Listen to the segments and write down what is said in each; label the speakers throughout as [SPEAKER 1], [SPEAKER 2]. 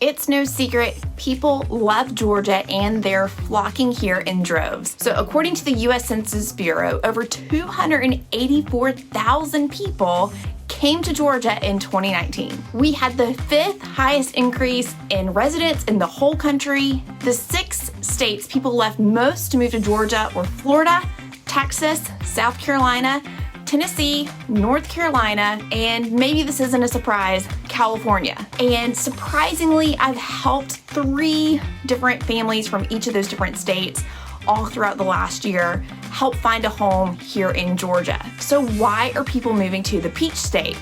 [SPEAKER 1] It's no secret, people love Georgia and they're flocking here in droves. So according to the U.S. Census Bureau, over 284,000 people came to Georgia in 2019. We had the 5th highest increase in residents in the whole country. The 6 states people left most to move to Georgia were Florida, Texas, South Carolina, Tennessee, North Carolina, and maybe this isn't a surprise, California. And surprisingly, I've helped 3 different families from each of those different states all throughout the last year help find a home here in Georgia. So why are people moving to the Peach State?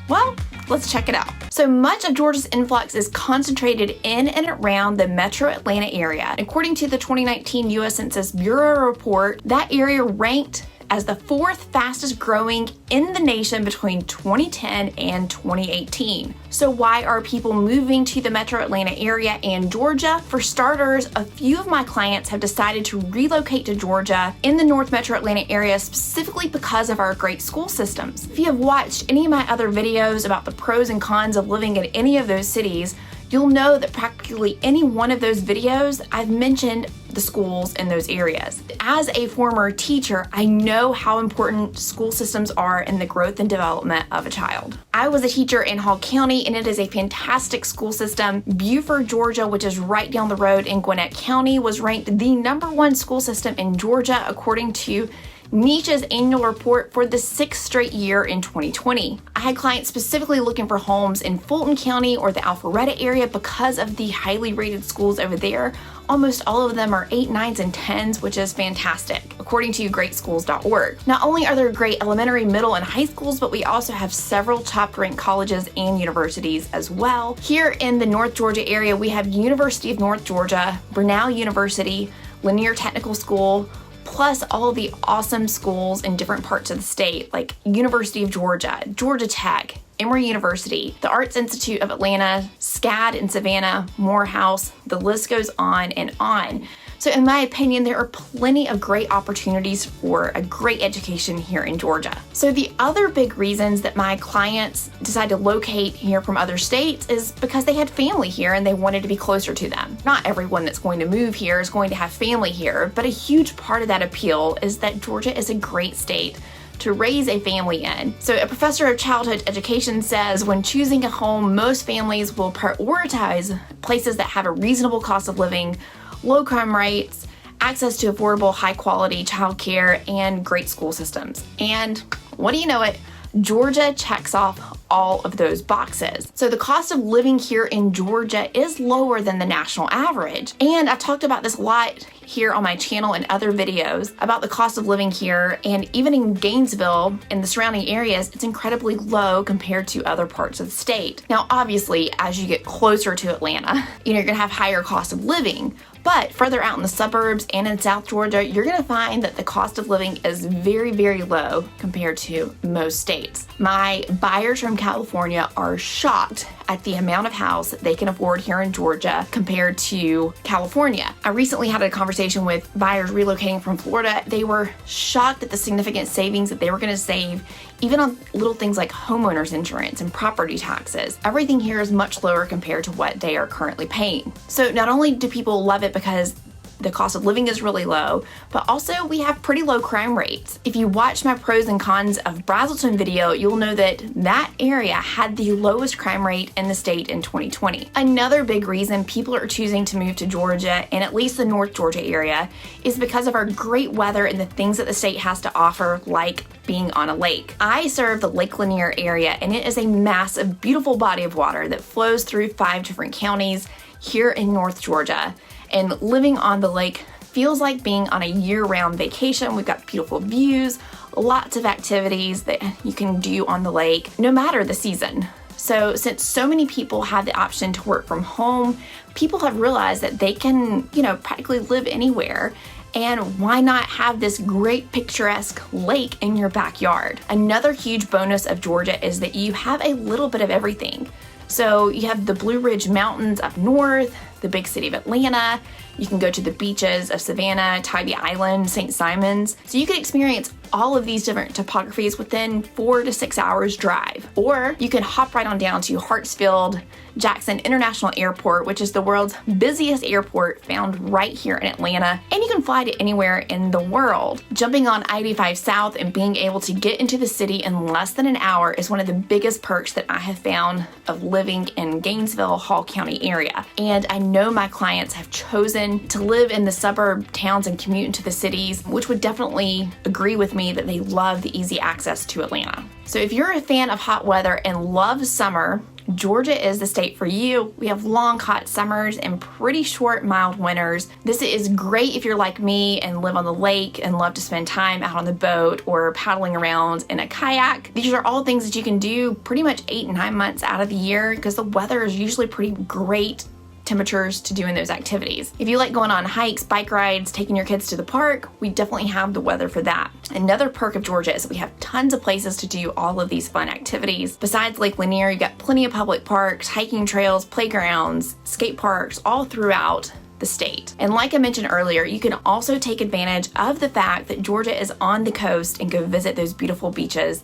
[SPEAKER 1] Well, let's check it out. So much of Georgia's influx is concentrated in and around the metro Atlanta area. According to the 2019 U.S. Census Bureau report, that area ranked as the 4th fastest growing in the nation between 2010 and 2018. So why are people moving to the metro Atlanta area and Georgia? For starters, a few of my clients have decided to relocate to Georgia in the North Metro Atlanta area specifically because of our great school systems. If you have watched any of my other videos about the pros and cons of living in any of those cities, you'll know that practically any one of those videos, I've mentioned the schools in those areas. As a former teacher, I know how important school systems are in the growth and development of a child. I was a teacher in Hall County, and it is a fantastic school system. Beaufort, Georgia, which is right down the road in Gwinnett County, was ranked the #1 school system in Georgia according to Niche's annual report for the 6th straight year in 2020. I had clients specifically looking for homes in Fulton County or the Alpharetta area because of the highly rated schools over there. Almost all of them are 8, 9s, and 10s, which is fantastic, according to greatschools.org. Not only are there great elementary, middle, and high schools, but we also have several top-ranked colleges and universities as well. Here in the North Georgia area, we have University of North Georgia, Brenau University, Lanier Technical School, plus all the awesome schools in different parts of the state, like University of Georgia, Georgia Tech, Emory University, the Arts Institute of Atlanta, SCAD in Savannah, Morehouse, the list goes on and on. So in my opinion, there are plenty of great opportunities for a great education here in Georgia. So the other big reasons that my clients decide to locate here from other states is because they had family here and they wanted to be closer to them. Not everyone that's going to move here is going to have family here, but a huge part of that appeal is that Georgia is a great state to raise a family in. So a professor of childhood education says when choosing a home, most families will prioritize places that have a reasonable cost of living, low crime rates, access to affordable, high-quality childcare, and great school systems. And what do you know it? Georgia checks off all of those boxes. So the cost of living here in Georgia is lower than the national average. And I've talked about this a lot here on my channel and other videos about the cost of living here, and even in Gainesville and the surrounding areas, it's incredibly low compared to other parts of the state. Now, obviously, as you get closer to Atlanta, you're gonna have higher cost of living, but further out in the suburbs and in South Georgia, you're gonna find that the cost of living is very, very low compared to most states. My buyers from California are shocked at the amount of house that they can afford here in Georgia compared to California. I recently had a conversation with buyers relocating from Florida. They were shocked at the significant savings that they were gonna save, even on little things like homeowners insurance and property taxes. Everything here is much lower compared to what they are currently paying. So not only do people love it because the cost of living is really low, but also we have pretty low crime rates. If you watch my pros and cons of Brazelton video, you'll know that that area had the lowest crime rate in the state in 2020. Another big reason people are choosing to move to Georgia, and at least the North Georgia area, is because of our great weather and the things that the state has to offer, like being on a lake. I serve the Lake Lanier area, and it is a massive, beautiful body of water that flows through 5 different counties here in North Georgia. And living on the lake feels like being on a year-round vacation. We've got beautiful views, lots of activities that you can do on the lake, no matter the season. So since so many people have the option to work from home, people have realized that they can, practically live anywhere. And why not have this great picturesque lake in your backyard? Another huge bonus of Georgia is that you have a little bit of everything. So you have the Blue Ridge Mountains up north, the big city of Atlanta. You can go to the beaches of Savannah, Tybee Island, St. Simons. So you can experience all of these different topographies within 4 to 6 hours drive. Or you can hop right on down to Hartsfield Jackson International Airport, which is the world's busiest airport found right here in Atlanta. And you can fly to anywhere in the world. Jumping on I-85 South and being able to get into the city in less than an hour is one of the biggest perks that I have found of living in Gainesville, Hall County area. And I know my clients have chosen to live in the suburb towns and commute into the cities, which would definitely agree with me that they love the easy access to Atlanta. So if you're a fan of hot weather and love summer, Georgia is the state for you. We have long, hot summers and pretty short, mild winters. This is great if you're like me and live on the lake and love to spend time out on the boat or paddling around in a kayak. These are all things that you can do pretty much 8 and 9 months out of the year because the weather is usually pretty great temperatures to do in those activities. If you like going on hikes, bike rides, taking your kids to the park, we definitely have the weather for that. Another perk of Georgia is that we have tons of places to do all of these fun activities. Besides Lake Lanier, you've got plenty of public parks, hiking trails, playgrounds, skate parks, all throughout the state. And like I mentioned earlier, you can also take advantage of the fact that Georgia is on the coast and go visit those beautiful beaches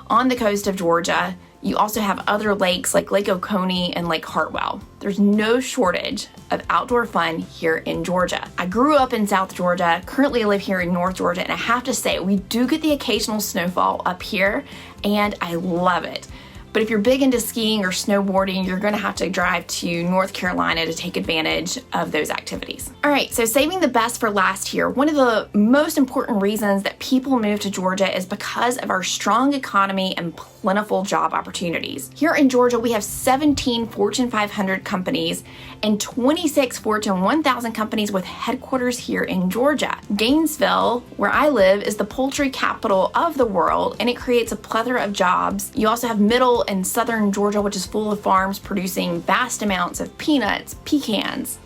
[SPEAKER 1] on the coast of Georgia. You also have other lakes like Lake Oconee and Lake Hartwell. There's no shortage of outdoor fun here in Georgia. I grew up in South Georgia, currently live here in North Georgia, and I have to say, we do get the occasional snowfall up here, and I love it. But if you're big into skiing or snowboarding, you're gonna have to drive to North Carolina to take advantage of those activities. All right, so saving the best for last here. One of the most important reasons that people move to Georgia is because of our strong economy and plentiful job opportunities. Here in Georgia, we have 17 Fortune 500 companies and 26 Fortune 1000 companies with headquarters here in Georgia. Gainesville, where I live, is the poultry capital of the world, and it creates a plethora of jobs. You also have middle and southern Georgia, which is full of farms producing vast amounts of peanuts, pecans,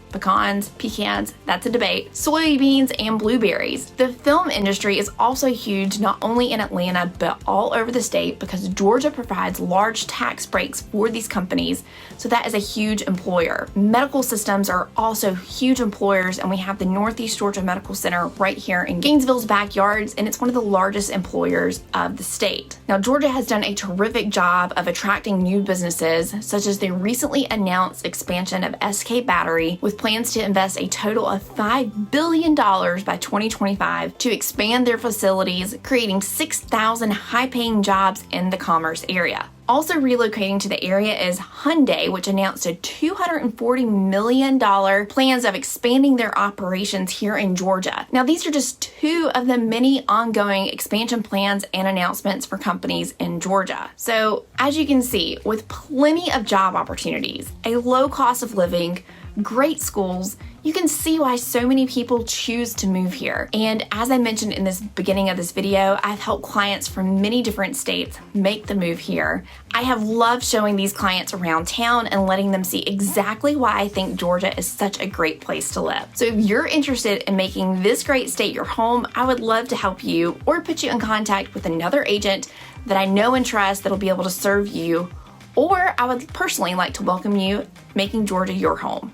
[SPEAKER 1] that's a debate, soybeans, and blueberries. The film industry is also huge, not only in Atlanta, but all over the state because Georgia provides large tax breaks for these companies, so that is a huge employer. Medical systems are also huge employers, and we have the Northeast Georgia Medical Center right here in Gainesville's backyards, and it's one of the largest employers of the state. Now, Georgia has done a terrific job of attracting new businesses, such as the recently announced expansion of SK Battery, with plans to invest a total of $5 billion by 2025 to expand their facilities, creating 6,000 high-paying jobs in the commerce area. Also relocating to the area is Hyundai, which announced a $240 million plans of expanding their operations here in Georgia. Now, these are just two of the many ongoing expansion plans and announcements for companies in Georgia. So, as you can see, with plenty of job opportunities, a low cost of living, great schools, you can see why so many people choose to move here. And as I mentioned in this beginning of this video, I've helped clients from many different states make the move here. I have loved showing these clients around town and letting them see exactly why I think Georgia is such a great place to live. So if you're interested in making this great state your home, I would love to help you or put you in contact with another agent that I know and trust that'll be able to serve you, or I would personally like to welcome you making Georgia your home.